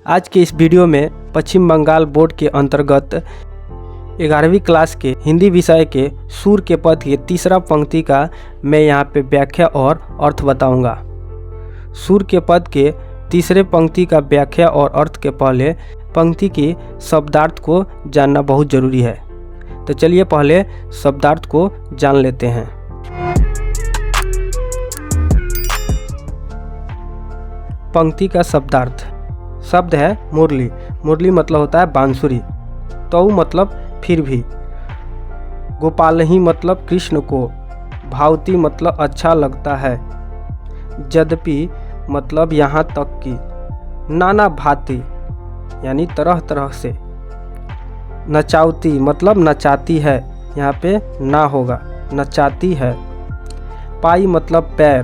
आज के इस वीडियो में पश्चिम बंगाल बोर्ड के अंतर्गत 11वीं क्लास के हिंदी विषय के सुर के पद की तीसरा पंक्ति का मैं यहाँ पे व्याख्या और अर्थ बताऊंगा। सुर के पद के तीसरे पंक्ति का व्याख्या और अर्थ के पहले पंक्ति की शब्दार्थ को जानना बहुत ज़रूरी है। तो चलिए पहले शब्दार्थ को जान लेते हैं। पंक्ति का शब्दार्थ। शब्द है मुरली। मुरली मतलब होता है बांसुरी। तो मतलब फिर भी। गोपालही मतलब कृष्ण को। भावती मतलब अच्छा लगता है। यद्यपि मतलब यहाँ तक कि। नाना भांति यानी तरह तरह से। नचावती मतलब नचाती है, यहाँ पे ना होगा, नचाती है। पाई मतलब पैर।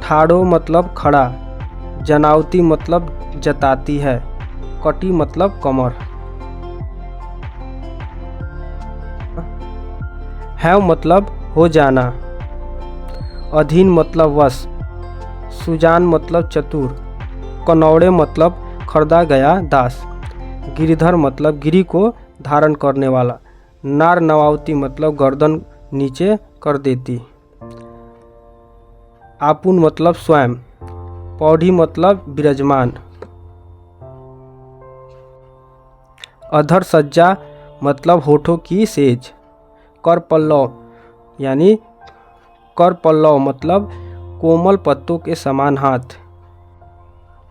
ठाड़ो मतलब खड़ा। जनावती मतलब जताती है। कटी मतलब कमर। है मतलब हो जाना। अधीन मतलब वश। सुजान मतलब चतुर। कनौड़े मतलब खरीदा गया दास। गिरिधर मतलब गिरी को धारण करने वाला। नार नवावती मतलब गर्दन नीचे कर देती। आपुन मतलब स्वयं। पौड़ी मतलब विराजमान। अधर सज्जा मतलब होठों की सेज। कर पल्लव यानी कर पल्लव मतलब कोमल पत्तों के समान हाथ।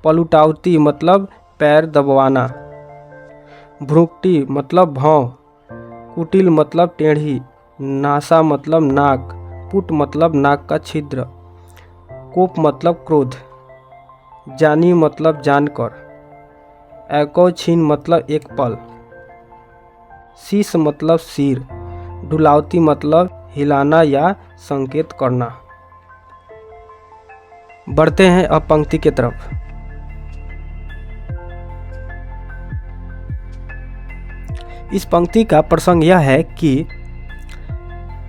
पलुटावती मतलब पैर दबवाना। भ्रुकुटी मतलब भौं। कुटिल मतलब टेढ़ी। नासा मतलब नाक। पुट मतलब नाक का छिद्र। कोप मतलब क्रोध। जानी मतलब जानकर। एको छीन मतलब एक पल। शीश मतलब सिर। डुलावती मतलब हिलाना या संकेत करना। बढ़ते हैं अब पंक्ति की तरफ। इस पंक्ति का प्रसंग यह है कि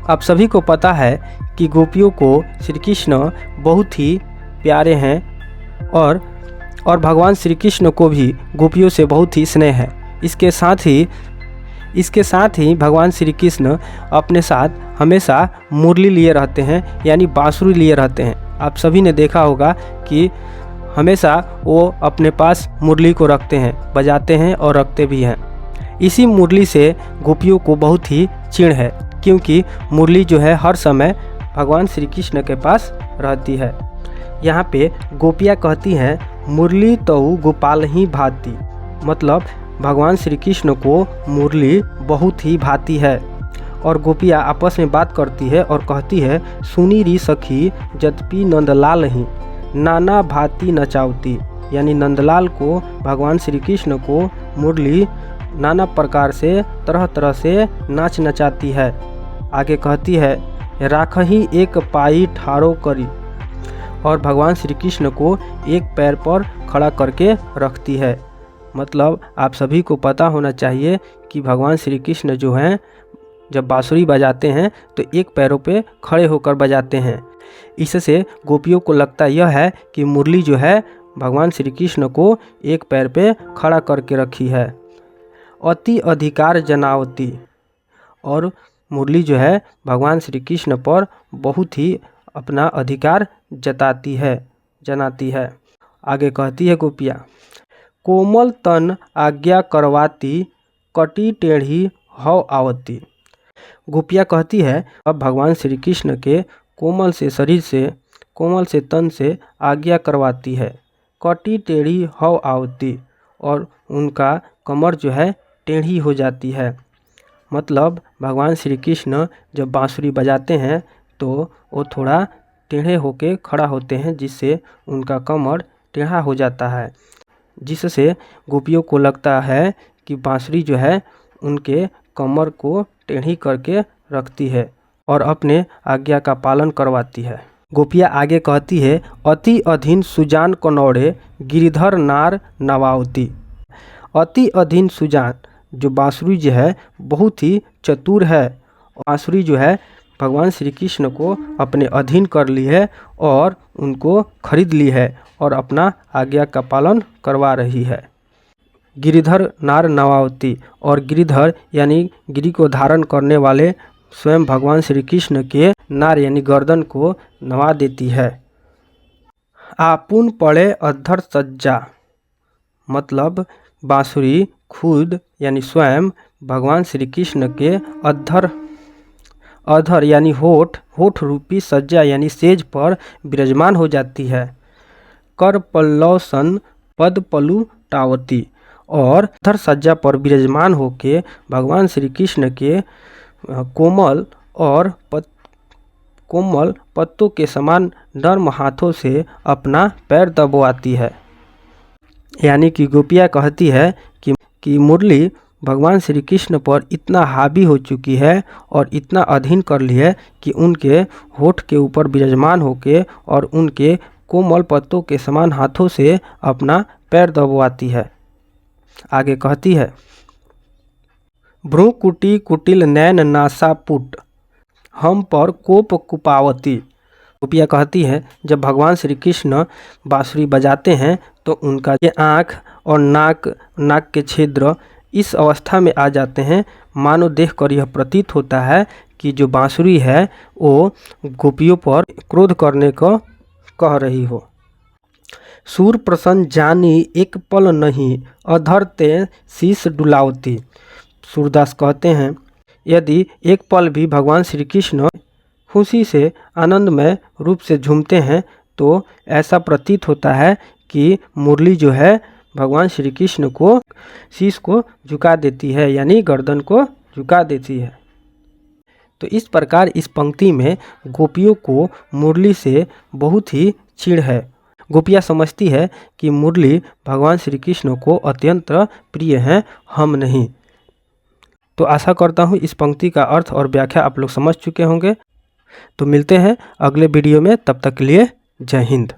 आप सभी को पता है कि गोपियों को श्री कृष्ण बहुत ही प्यारे हैं और भगवान श्री कृष्ण को भी गोपियों से बहुत ही स्नेह है। इसके साथ ही भगवान श्री कृष्ण अपने साथ हमेशा मुरली लिए रहते हैं, यानी बांसुरी लिए रहते हैं। आप सभी ने देखा होगा कि हमेशा वो अपने पास मुरली को रखते हैं, बजाते हैं और रखते भी हैं। इसी मुरली से गोपियों को बहुत ही चिढ़ है, क्योंकि मुरली जो है हर समय भगवान श्री कृष्ण के पास रहती है। यहाँ पे गोपियाँ कहती हैं मुरली तो गोपाल ही भाती, मतलब भगवान श्री कृष्ण को मुरली बहुत ही भाती है। और गोपियाँ आपस में बात करती है और कहती है सुनी री सखी यद्यपि नंदलाल ही नाना भांति नचावती, यानी नंदलाल को भगवान श्री कृष्ण को मुरली नाना प्रकार से तरह तरह से नाच नचाती है। आगे कहती है राखही एक पाई ठाड़ो करी, और भगवान श्री कृष्ण को एक पैर पर खड़ा करके रखती है। मतलब आप सभी को पता होना चाहिए कि भगवान श्री कृष्ण जो हैं जब बांसुरी बजाते हैं तो एक पैरों पे खड़े होकर बजाते हैं। इससे गोपियों को लगता यह है कि मुरली जो है भगवान श्री कृष्ण को एक पैर पे खड़ा करके रखी है। अति अधिकार जनावती, और मुरली जो है भगवान श्री कृष्ण पर बहुत ही अपना अधिकार जनाती है। आगे कहती है गोपियाँ कोमल तन आज्ञा करवाती कटी टेढ़ी हव आवती। गोपियाँ कहती है अब भगवान श्री कृष्ण के कोमल से शरीर से, कोमल से तन से आज्ञा करवाती है। कटी टेढ़ी हव आवती, और उनका कमर जो है टेढ़ी हो जाती है। मतलब भगवान श्री कृष्ण जब बांसुरी बजाते हैं तो वो थोड़ा टेढ़े होके खड़ा होते हैं, जिससे उनका कमर टेढ़ा हो जाता है, जिससे गोपियों को लगता है कि बांसुरी जो है उनके कमर को टेढ़ी करके रखती है और अपने आज्ञा का पालन करवाती है। गोपियाँ आगे कहती है अति अधीन सुजान कनौड़े गिरिधर नार नवावती। अति अधीन सुजान जो बांसुरी जो है बहुत ही चतुर है। बांसुरी जो है भगवान श्री कृष्ण को अपने अधीन कर ली है और उनको खरीद ली है और अपना आज्ञा का पालन करवा रही है। गिरिधर नार नवावती, और गिरिधर यानी गिरि को धारण करने वाले स्वयं भगवान श्री कृष्ण के नार यानी गर्दन को नवा देती है। आपुन पड़े अधर सज्जा, मतलब बांसुरी खुद यानी स्वयं भगवान श्री कृष्ण के अधर यानी होठ रूपी सज्जा यानी सेज पर विराजमान हो जाती है। कर पल्लवसन पद पलु टावती, और अधर सज्जा पर विराजमान होके भगवान श्री कृष्ण के कोमल पत्तों के समान नर्म हाथों से अपना पैर दबाती है। यानी कि गोपियाँ कहती है कि मुरली भगवान श्री कृष्ण पर इतना हावी हो चुकी है और इतना अधीन कर ली है कि उनके होठ के ऊपर विराजमान होके और उनके कोमल पत्तों के समान हाथों से अपना पैर दबाती है। आगे कहती है, भ्रूकुटी कुटिल नैन नासापुट, हम पर कोप कुपावती। गोपियाँ कहती है जब भगवान श्री कृष्ण बांसुरी बजाते हैं तो उनका ये आँख और नाक के छिद्र इस अवस्था में आ जाते हैं, मानो देखकर यह प्रतीत होता है कि जो बांसुरी है वो गोपियों पर क्रोध करने को कह रही हो। सूर प्रसन्न जानी एक पल नहीं, अधर ते शीश डुलावती। सूरदास कहते हैं यदि एक पल भी भगवान श्री कृष्ण खुशी से आनंदमय रूप से झूमते हैं तो ऐसा प्रतीत होता है कि मुरली जो है भगवान श्री कृष्ण को शीश को झुका देती है, यानी गर्दन को झुका देती है। तो इस प्रकार इस पंक्ति में गोपियों को मुरली से बहुत ही चिढ़ है। गोपियाँ समझती है कि मुरली भगवान श्री कृष्ण को अत्यंत प्रिय हैं, हम नहीं। तो आशा करता हूँ इस पंक्ति का अर्थ और व्याख्या आप लोग समझ चुके होंगे। तो मिलते हैं अगले वीडियो में, तब तक के लिए जय हिंद।